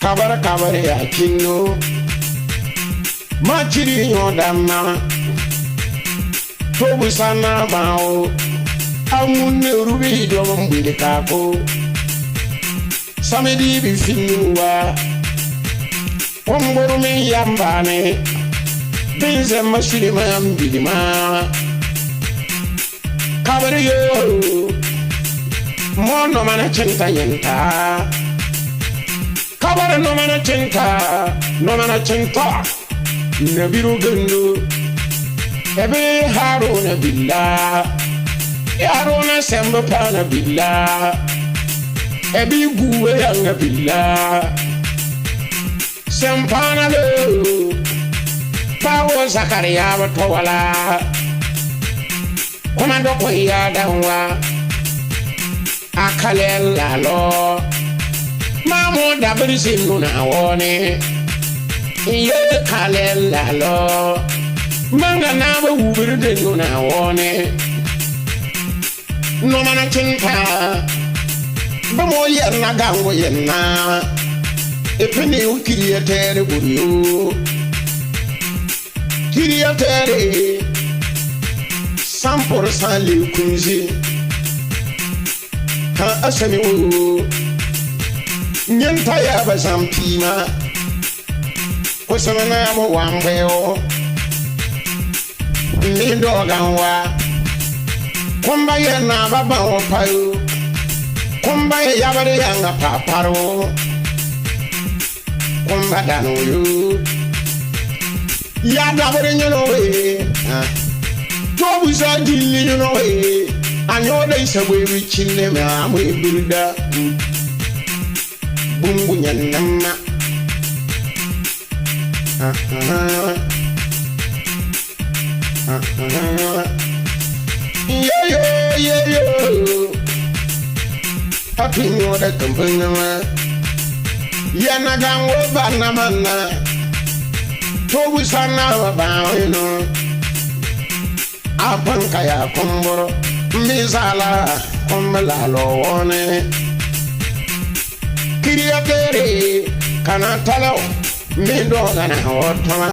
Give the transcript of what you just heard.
kabara ya kinno machiri yodama tobu sana bao amunne rubi do mbinde kako samedi bi finuwa omboro me yambane benze masirima mbidima kabara yo mono mana chenta yenta kabara no mana chenta nabiru gando ebe haruna billah haruna semba pana billah ebi guwe yanga billah sempana lo pawo zakaria batwala komando ko ya danwa akalela lo mamu dabiri sinu na wone iye kalela lo manga na ba wubiri denu na wone no mana chinta ba mo yerna gango yenna epene ukiriyetere buriyo kiriyetere 100% le kunzi ka asami wo nyanta ya bazampima kusana mo wambeo nindo ganwa kumba yana baba opayo kumba ya bare yanga paparo kumba danu yu ya dabere nyono we tobu za dili nyono we anyo da isabwe wichine ma mo ibirda bungu nyanama yo happy no da company yana gango bana manna tobu sana ba no apan kaya komboro misala kombala lo wone kiriya tere kana talo mindo gana hotama